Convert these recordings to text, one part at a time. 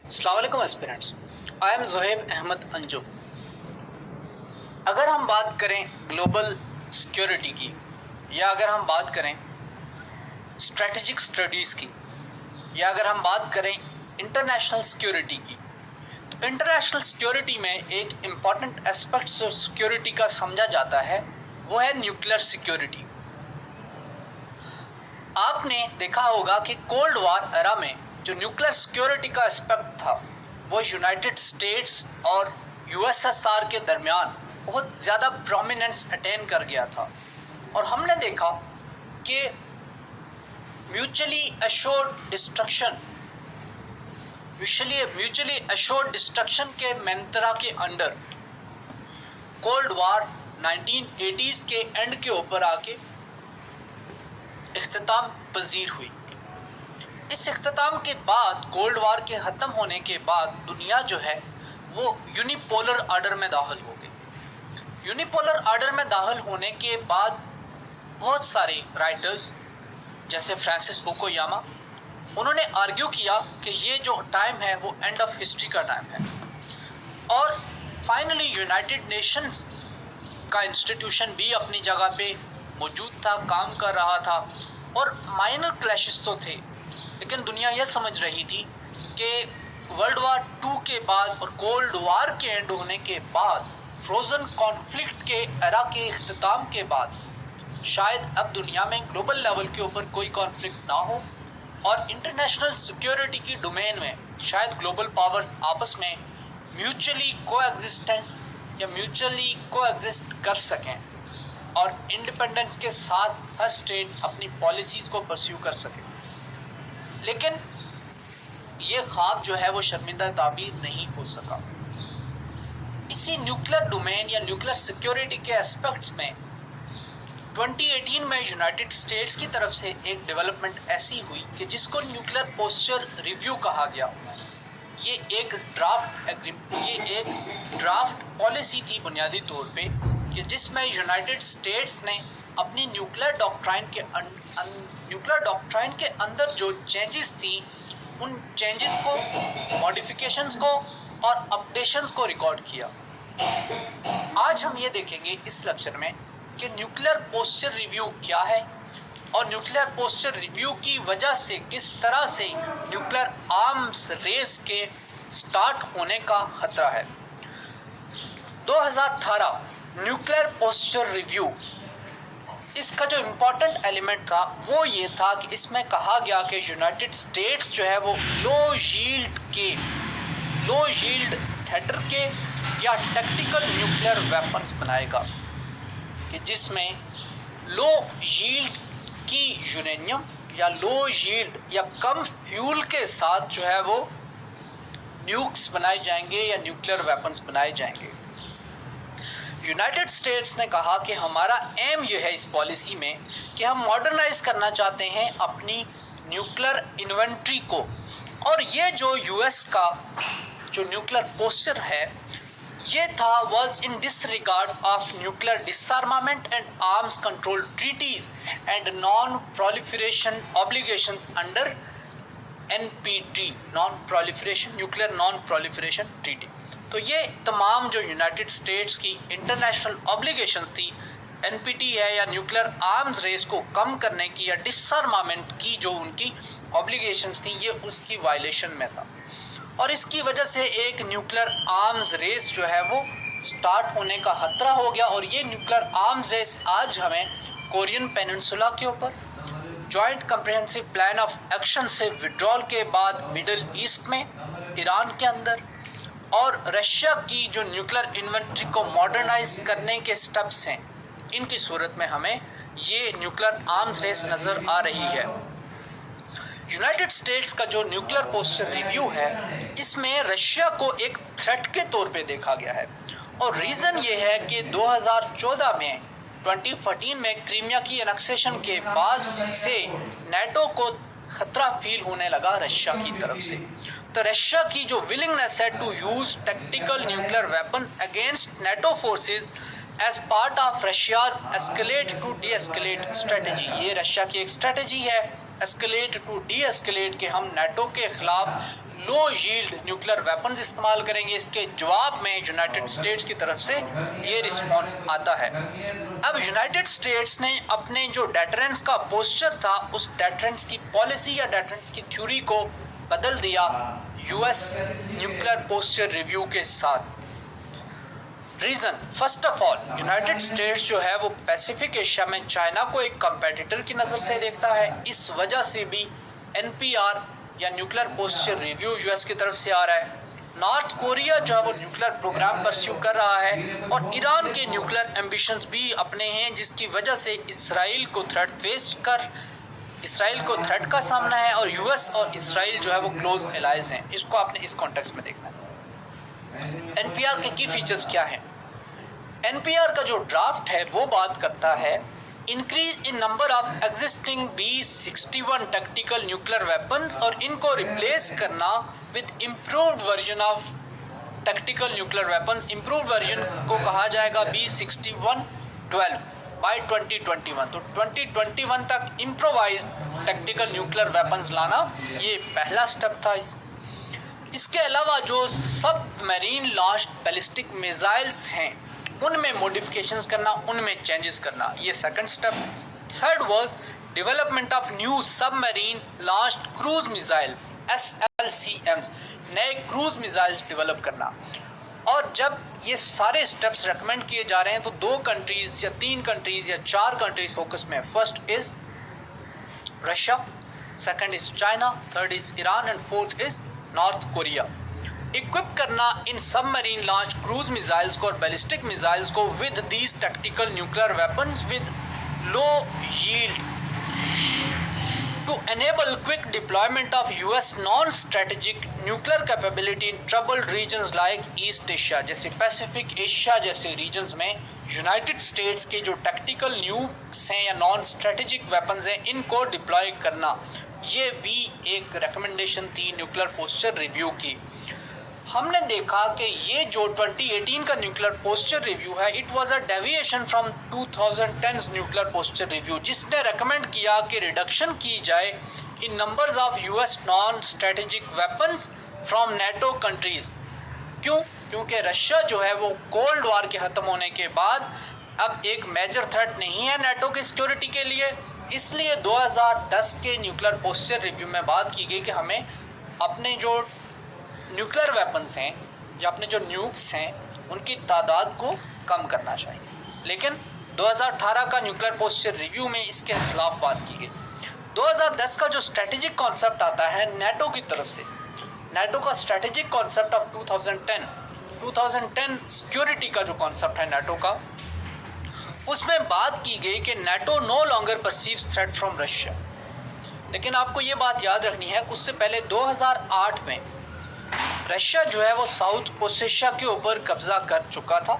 अस्सलाम वालेकुम aspirants, I am Zuhaib Ahmad Anjum. अगर हम बात करें ग्लोबल सिक्योरिटी की या अगर हम बात करें स्ट्रेटजिक स्टडीज़ की या अगर हम बात करें इंटरनेशनल सिक्योरिटी की, तो इंटरनेशनल सिक्योरिटी में एक इम्पॉर्टेंट एस्पेक्ट जो सिक्योरिटी का समझा जाता है वो है न्यूक्लियर सिक्योरिटी। आपने देखा होगा कि कोल्ड वॉर एरा में जो न्यूक्लियर सिक्योरिटी का एस्पेक्ट था वो यूनाइटेड स्टेट्स और यूएसएसआर के दरमियान बहुत ज़्यादा प्रोमिनेंस अटेन कर गया था और हमने देखा कि म्यूचुअली अश्योर्ड डिस्ट्रक्शन के मंत्रा के अंडर कोल्ड वॉर 1980s के एंड के ऊपर आके इख्तिताम पजीर हुई। इस इख्तिताम के बाद कोल्ड वार के ख़त्म होने के बाद दुनिया जो है वो यूनिपोलर आर्डर में दाखिल हो गई। यूनिपोलर आर्डर में दाखिल होने के बाद बहुत सारे राइटर्स जैसे फ्रांसिस फुकुयामा उन्होंने आर्ग्यू किया कि ये जो टाइम है वो एंड ऑफ हिस्ट्री का टाइम है और फाइनली यूनाइटेड नेशंस का इंस्टीट्यूशन भी अपनी जगह पे मौजूद था, काम कर रहा था और माइनर क्लैशेस तो थे, लेकिन दुनिया यह समझ रही थी कि वर्ल्ड वार 2 के बाद और कोल्ड वार के एंड होने के बाद फ्रोज़न कॉन्फ्लिक्ट के एरा के इख्तिताम के बाद शायद अब दुनिया में ग्लोबल लेवल के ऊपर कोई कॉन्फ्लिक्ट ना हो और इंटरनेशनल सिक्योरिटी की डोमेन में शायद ग्लोबल पावर्स आपस में म्यूचुअली कोएग्जिस्ट कर सकें और इंडिपेंडेंस के साथ हर स्टेट अपनी पॉलिसीज़ को परस्यू कर सके। लेकिन ये ख्वाब जो है वो शर्मिंदा ताबीर नहीं हो सका। इसी न्यूक्लियर डोमेन या न्यूक्लियर सिक्योरिटी के एस्पेक्ट्स में 2018 में यूनाइटेड स्टेट्स की तरफ से एक डेवलपमेंट ऐसी हुई कि जिसको न्यूक्लियर पोस्चर रिव्यू कहा गया। ये एक ड्राफ्ट पॉलिसी थी बुनियादी तौर पे कि जिसमें यूनाइटेड स्टेट्स ने अपनी न्यूक्लियर डॉक्ट्राइन के अंदर जो चेंजेस थी उन चेंजेस को, मॉडिफिकेशंस को और अपडेशंस को रिकॉर्ड किया। आज हम ये देखेंगे इस लेक्चर में कि न्यूक्लियर पोस्चर रिव्यू क्या है और न्यूक्लियर पोस्चर रिव्यू की वजह से किस तरह से न्यूक्लियर आर्म्स रेस के स्टार्ट होने का खतरा है। 2018 न्यूक्लियर पोस्चर रिव्यू, इसका जो इम्पोर्टेंट एलिमेंट था वो ये था कि इसमें कहा गया कि यूनाइटेड स्टेट्स जो है वो लो यील्ड थेटर के या टैक्टिकल न्यूक्लियर वेपन्स बनाएगा कि जिसमें लो यील्ड की यूरेनियम या लो यील्ड या कम फ्यूल के साथ जो है वो न्यूक्स बनाए जाएंगे या न्यूक्लियर वेपन्स बनाए जाएंगे। यूनाइटेड स्टेट्स ने कहा कि हमारा एम ये है इस पॉलिसी में कि हम मॉडर्नाइज करना चाहते हैं अपनी न्यूक्लियर इन्वेंट्री को और ये जो यूएस का जो न्यूक्लियर पोस्चर है ये था was in disregard of nuclear disarmament and arms control treaties and non proliferation obligations under NPT, nuclear non proliferation treaty. तो ये तमाम जो यूनाइटेड स्टेट्स की इंटरनेशनल ऑब्लिगेशंस थी, एनपीटी है या न्यूक्लियर आर्म्स रेस को कम करने की या डिसआर्मामेंट की जो उनकी ऑब्लिगेशंस थी, ये उसकी वायलेशन में था और इसकी वजह से एक न्यूक्लियर आर्म्स रेस जो है वो स्टार्ट होने का खतरा हो गया। और ये न्यूक्लियर आर्म्स रेस आज हमें कोरियन पेनिनसुला के ऊपर, joint comprehensive plan of action से विड्रॉल के बाद मिडल ईस्ट में, ईरान के अंदर और रशिया की जो न्यूक्लियर इन्वेंट्री को मॉडर्नाइज करने के स्टेप्स हैं, इनकी सूरत में हमें ये न्यूक्लियर आर्म्स रेस नज़र आ रही है। यूनाइटेड स्टेट्स का जो न्यूक्लियर पोस्चर रिव्यू है इसमें रशिया को एक थ्रेट के तौर पे देखा गया है और रीज़न ये है कि 2014 में क्रीमिया की एनेक्सेशन के बाद से नेटो को खतरा फील होने लगा रशिया की तरफ से। तो रशिया की जो विलिंगनेस है to use tactical nuclear weapons against NATO forces as part of Russia's escalate to de escalate strategy, ये रशिया की एक स्ट्रेटजी है एस्केलेट टू डी एस्केलेट कि हम नेटो के ख़िलाफ़ लो यील्ड न्यूक्लियर वेपन्स इस्तेमाल करेंगे। इसके जवाब में यूनाइटेड स्टेट्स की तरफ से ये रिस्पॉन्स आता है। अब यूनाइटेड स्टेट्स ने अपने जो डेटरेंस का पोस्चर था, उस डेटरेंस की पॉलिसी या डेटरेंस की थ्योरी को बदल दिया यूएस न्यूक्लियर पोस्चर रिव्यू के साथ। Reason, first of all United states जो है वो पैसिफिक एशिया में चाइना को एक कंपेटिटर की नज़र से देखता है। इस वजह से भी एनपीआर या न्यूक्लियर पोस्चर रिव्यू यूएस की तरफ से आ रहा है। नॉर्थ कोरिया जो है वो न्यूक्लियर प्रोग्राम परस्यू कर रहा है और ईरान के न्यूक्लियर एम्बिशंस भी अपने हैं, जिसकी वजह से इसराइल को थ्रेट का सामना है और यूएस और इसराइल जो है वो क्लोज एलाइज हैं। इसको आपने इस कॉन्टेक्स्ट में देखना है। एनपीआर के की फीचर्स क्या हैं? एनपीआर का जो ड्राफ्ट है वो बात करता है increase in number of existing B-61 tactical nuclear weapons और इनको रिप्लेस करना with improved version of tactical nuclear weapons. Improved version को कहा जाएगा B-61-12 बाय 2021। तो 2021 तक इम्प्रोवाइज्ड टैक्टिकल न्यूक्लियर वेपन्स लाना ये पहला स्टेप था। इसके अलावा जो सबमरीन लॉन्च्ड बैलिस्टिक मिसाइल्स हैं उनमें मॉडिफिकेशंस करना, उनमें चेंजेस करना, ये second step. Third was development of new submarine launched cruise missiles SLCMs, नए क्रूज मिसाइल्स डेवलप करना। और जब ये सारे स्टेप्स रेकमेंड किए जा रहे हैं तो 2 कंट्रीज या 3 कंट्रीज या 4 कंट्रीज फोकस में। First is Russia, second is China, third is Iran and fourth is North Korea. Equip करना इन सबमरीन लॉन्च क्रूज मिसाइल्स को और बैलिस्टिक मिसाइल्स को with these tactical nuclear weapons with low yield to enable quick deployment of US non strategic nuclear capability in troubled regions like East Asia, जैसे Pacific Asia जैसे regions में United States के जो tactical nukes हैं या non strategic weapons हैं इनको deploy करना। ये भी एक रिकमेंडेशन थी न्यूक्लियर पोस्चर रिव्यू की। हमने देखा कि ये जो 2018 का न्यूक्लियर पोस्चर रिव्यू है, it was a deviation from 2010 nuclear posture review, जिसने रेकमेंड किया कि रिडक्शन की जाए in numbers of US non strategic weapons from NATO countries. क्यों? क्योंकि रशिया जो है वो कोल्ड वॉर के ख़त्म होने के बाद अब एक मेजर थ्रेट नहीं है नेटो की सिक्योरिटी के लिए। इसलिए 2010 के न्यूक्लियर पोस्चर रिव्यू में बात की गई कि हमें अपने जो न्यूक्लियर वेपन्स हैं या अपने जो न्यूक्स हैं उनकी तादाद को कम करना चाहिए। लेकिन 2018 का न्यूक्लियर पोस्चर रिव्यू में इसके खिलाफ बात की गई। 2010 का जो स्ट्रेटेजिक कॉन्सेप्ट आता है नेटो की तरफ से, नेटो का स्ट्रेटेजिक कॉन्सेप्ट ऑफ 2010 सिक्योरिटी का जो कॉन्सेप्ट है नेटो का, उसमें बात की गई कि NATO no longer perceives threat from Russia. लेकिन आपको ये बात याद रखनी है, उससे पहले 2008 में रशिया जो है वो साउथ ओसेशिया के ऊपर कब्जा कर चुका था।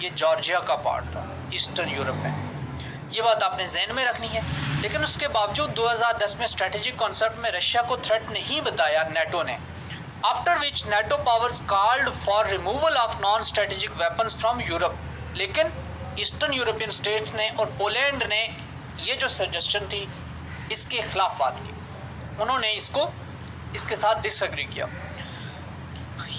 ये जॉर्जिया का पार्ट था ईस्टर्न यूरोप में, ये बात आपने जहन में रखनी है। लेकिन उसके बावजूद 2010 में स्ट्रेटेजिक कॉन्सेप्ट में रशिया को थ्रेट नहीं बताया नेटो ने। After which NATO powers called for removal of non strategic weapons from Europe. लेकिन ईस्टर्न यूरोपियन स्टेट्स ने और पोलैंड ने ये जो सजेशन थी इसके खिलाफ बात की, उन्होंने इसके साथ डिसएग्री किया।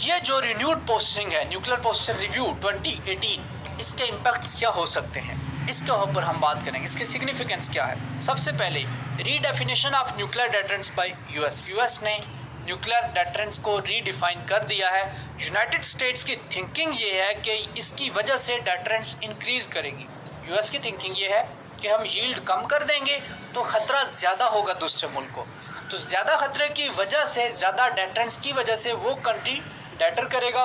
ये जो रिन्यूड पोस्टिंग है न्यूक्लियर पोस्चर रिव्यू 2018, इसके इम्पैक्ट्स क्या हो सकते हैं इसके ऊपर हम बात करेंगे। इसकी सिग्निफिकेंस क्या है? सबसे पहले redefinition of nuclear deterrence bye US ने न्यूक्लियर डेटरेंस को रीडिफाइन कर दिया है। यूनाइटेड स्टेट्स की थिंकिंग ये है कि इसकी वजह से डेटरेंस इंक्रीज करेगी। यूएस की थिंकिंग ये है कि हम यील्ड कम कर देंगे तो ख़तरा ज़्यादा होगा दूसरे मुल्क को, तो ज़्यादा ख़तरे की वजह से, ज़्यादा डेटरेंस की वजह से वो कंट्री डेटर करेगा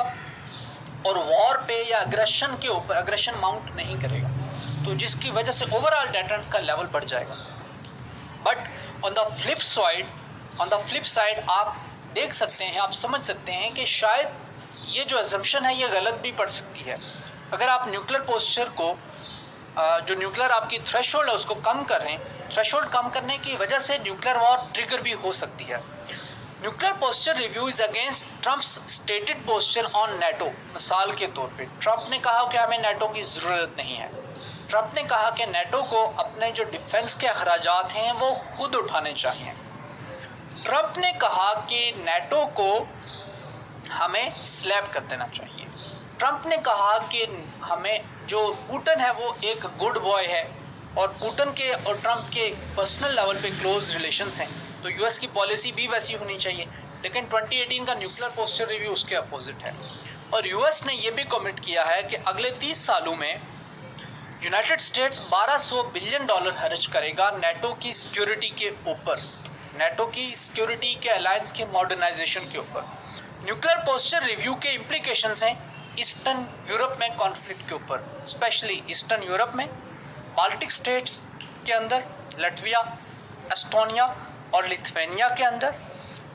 और वॉर पे या अग्रेशन के ऊपर अग्रेशन माउंट नहीं करेगा, तो जिसकी वजह से ओवरऑल डेटरेंस का लेवल बढ़ जाएगा। But on the flip side आप देख सकते हैं, आप समझ सकते हैं कि शायद ये जो अजम्पशन है ये गलत भी पड़ सकती है। अगर आप न्यूक्लियर पोस्चर को जो न्यूक्लियर आपकी थ्रेशोल्ड है उसको कम करें, थ्रेशोल्ड कम करने की वजह से न्यूक्लियर वॉर ट्रिगर भी हो सकती है। Nuclear posture review is against Trump's stated posture on NATO. मिसाल के तौर पे ट्रम्प ने कहा कि हमें नेटो की ज़रूरत नहीं है। ट्रम्प ने कहा कि नेटो को अपने जो डिफेंस के अखराजात हैं वो खुद उठाने चाहिए। ट्रंप ने कहा कि नेटो को हमें स्लैब कर देना चाहिए। ट्रंप ने कहा कि हमें जो पुतिन है वो एक गुड बॉय है और पुतिन के और ट्रंप के पर्सनल लेवल पे क्लोज रिलेशंस हैं, तो यूएस की पॉलिसी भी वैसी होनी चाहिए। लेकिन 2018 का न्यूक्लियर पोस्चर रिव्यू उसके अपोजिट है और यूएस ने ये भी कमिट किया है कि अगले 30 सालों में यूनाइटेड स्टेट्स $1200 बिलियन खर्च करेगा नेटो की सिक्योरिटी के ऊपर, नेटो की सिक्योरिटी के अलायंस के मॉडर्नाइजेशन के ऊपर। न्यूक्लियर पोस्चर रिव्यू के इम्प्लीकेशंस हैं ईस्टर्न यूरोप में कॉन्फ्लिक्ट के ऊपर, स्पेशली ईस्टर्न यूरोप में बाल्टिक स्टेट्स के अंदर, लटविया, एस्टोनिया और लिथुआनिया के अंदर,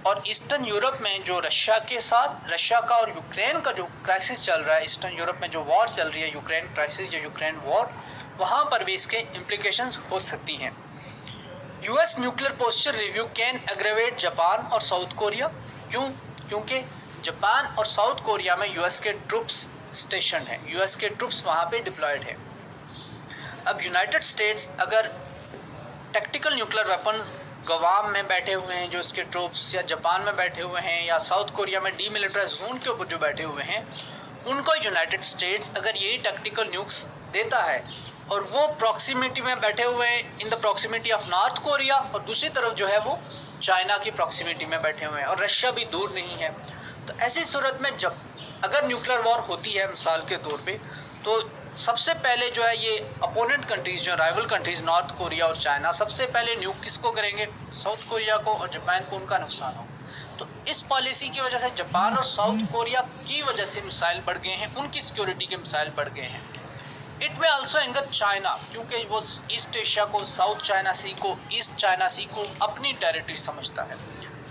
और ईस्टर्न यूरोप में जो रशिया के साथ, रशिया का और यूक्रेन का जो क्राइसिस चल रहा है, ईस्टर्न यूरोप में जो वॉर चल रही है, यूक्रेन क्राइसिस या यूक्रेन वॉर, वहाँ पर भी इसके इम्प्लीकेशंस हो सकती हैं। US nuclear posture review can aggravate Japan और साउथ कोरिया। क्योंकि जापान और साउथ कोरिया में यूएस के ट्रूप्स स्टेशन हैं, यूएस के ट्रूप्स वहाँ पे डिप्लॉयड हैं। अब यूनाइटेड स्टेट्स अगर टैक्टिकल न्यूक्लियर वेपन्स गवाम में बैठे हुए हैं जो इसके ट्रूप्स, या जापान में बैठे हुए हैं, या साउथ कोरिया में डीमिलिटराइज्ड जोन के ऊपर जो बैठे हुए हैं, उनको यूनाइटेड स्टेट्स अगर यही टैक्टिकल न्यूक्स देता है और वो प्रॉक्सिमिटी में बैठे हुए हैं, in the proximity of north Korea, और दूसरी तरफ जो है वो चाइना की प्रॉक्सिमिटी में बैठे हुए हैं और रशिया भी दूर नहीं है, तो ऐसी सूरत में जब अगर न्यूक्लियर वॉर होती है मिसाल के तौर पे, तो सबसे पहले जो है ये अपोनेंट कंट्रीज़, जो राइवल कंट्रीज़ नॉर्थ कोरिया और चाइना, सबसे पहले न्यूक किसको करेंगे? साउथ कोरिया को, और जापान को उनका नुकसान हो। तो इस पॉलिसी की वजह से जापान और साउथ कोरिया की वजह से मिसाइल बढ़ गए हैं, उनकी सिक्योरिटी के मिसाइल बढ़ गए हैं। इट में आल्सो एंगर चाइना, क्योंकि वो ईस्ट एशिया को, साउथ चाइना सी को, ईस्ट चाइना सी को अपनी टेरिटरी समझता है।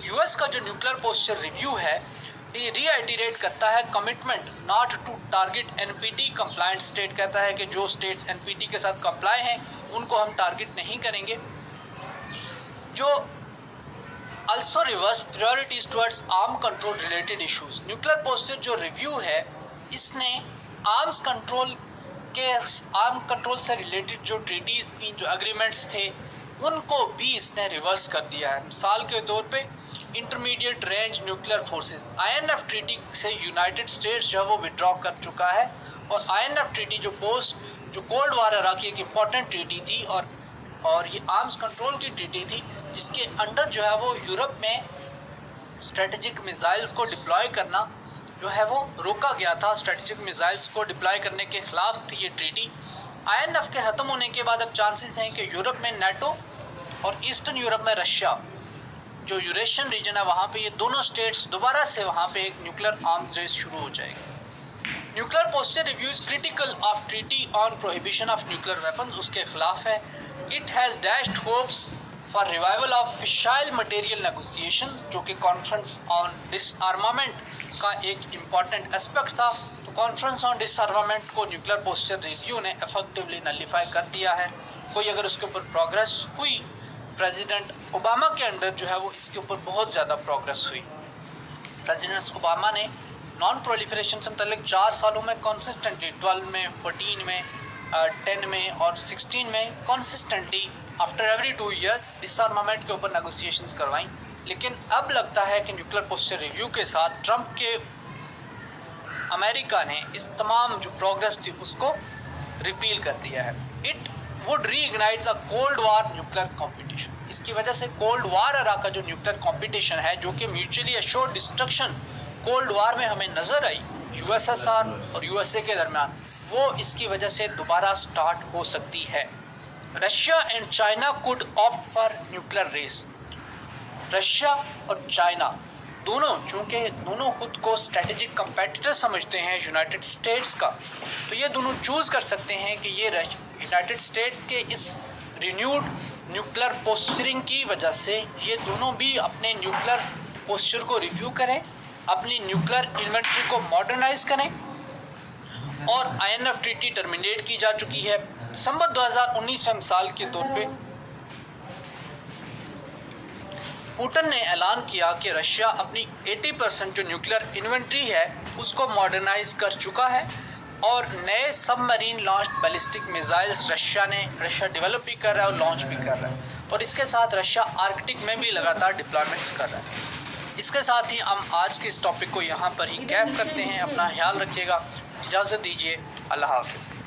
यूएस का जो न्यूक्लियर पोस्चर रिव्यू है ये रीआइटरेट करता है commitment not to target NPT compliant state, कहता है कि जो स्टेट्स एनपीटी के साथ कंप्लाई हैं उनको हम टारगेट नहीं करेंगे। जो also reverse priorities towards arm control related issues. Nuclear posture जो रिव्यू है इसने आर्म्स कंट्रोल से रिलेटेड जो ट्रीटीज़ थी, जो एग्रीमेंट्स थे, उनको भी इसने रिवर्स कर दिया है। मिसाल के तौर पे intermediate range nuclear forces, INF treaty से यूनाइटेड स्टेट्स जो है वो विड्रॉ कर चुका है, और आईएनएफ ट्रीटी जो कोल्ड वार एरा की एक इम्पॉर्टेंट ट्रीटी थी और ये आर्म्स कंट्रोल की ट्रीटी थी, जिसके अंडर जो है वो यूरोप में स्ट्रेटेजिक मिसाइल्स को डिप्लॉय करना जो है वो रोका गया था। स्ट्रेटेजिक मिसाइल्स को डिप्लॉय करने के खिलाफ थी ये ट्रीटी। आईएनएफ के ख़त्म होने के बाद अब चांसेस हैं कि यूरोप में नेटो और ईस्टर्न यूरोप में रशिया, जो यूरेशियन रीजन है वहाँ पे, ये दोनों स्टेट्स दोबारा से वहाँ पे एक न्यूक्लियर आर्म्स रेस शुरू हो जाएगी। Nuclear posture reviews critical of treaty on prohibition of nuclear weapons, उसके खिलाफ है। It has dashed hopes for revival of fissile material negotiation, जो कि कॉन्फ्रेंस ऑन डिसआर्मामेंट का एक इम्पॉर्टेंट एस्पेक्ट था। तो कॉन्फ्रेंस ऑन डिसआर्मामेंट को न्यूक्लियर पोस्चर रिव्यू ने इफेक्टिवली नलिफाई कर दिया है। कोई अगर उसके ऊपर प्रोग्रेस हुई, प्रेसिडेंट ओबामा के अंडर जो है वो इसके ऊपर बहुत ज़्यादा प्रोग्रेस हुई। प्रेसिडेंट ओबामा ने नॉन प्रोलिफरेशन से मतलब 4 सालों में कंसिस्टेंटली 12 में, 14 में, 10 में और 16 में कंसिस्टेंटली आफ्टर एवरी 2 इयर्स डिसआर्मामेंट के ऊपर नेगोशिएशंस करवाई। लेकिन अब लगता है कि न्यूक्लियर पोस्चर रिव्यू के साथ ट्रंप के अमेरिका ने इस तमाम जो प्रोग्रेस थी उसको रिपील कर दिया है। It would reignite the cold war nuclear competition. इसकी वजह से कोल्ड वार एरा का जो न्यूक्लियर कॉम्पिटिशन है, जो कि mutually assured destruction cold war में हमें नज़र आई यूएसएसआर और यूएसए के दरमियान, वो इसकी वजह से दोबारा स्टार्ट हो सकती है। Russia and China could opt for nuclear race. Russia और चाइना दोनों, चूँकि दोनों खुद को स्ट्रेटेजिक कंपेटिटर समझते हैं यूनाइटेड स्टेट्स का, तो ये दोनों चूज़ कर सकते हैं कि ये यूनाइटेड स्टेट्स के इस रिन्यूड न्यूक्लियर पोस्चरिंग की वजह से ये दोनों भी अपने न्यूक्लियर पोस्चर को रिव्यू करें, अपनी न्यूक्लियर इन्वेंट्री को मॉडर्नाइज करें। और आईएनएफ ट्रीटी टर्मिनेट की जा चुकी है। दिसंबर 2019 में मिसाल के तौर पे पुतिन ने ऐलान किया कि रशिया अपनी 80% जो न्यूक्लियर इन्वेंट्री है उसको मॉडर्नाइज कर चुका है, और नए submarine launch ballistic missiles Russia develop भी कर रहा है और लॉन्च भी कर रहा है। और इसके साथ रशिया आर्कटिक में भी लगातार डिप्लॉयमेंट्स कर रहा है। इसके साथ ही हम आज के इस टॉपिक को यहाँ पर ही कैप करते हैं। अपना ख्याल रखिएगा, इजाज़त दीजिए, अल्लाह हाफ़िज़।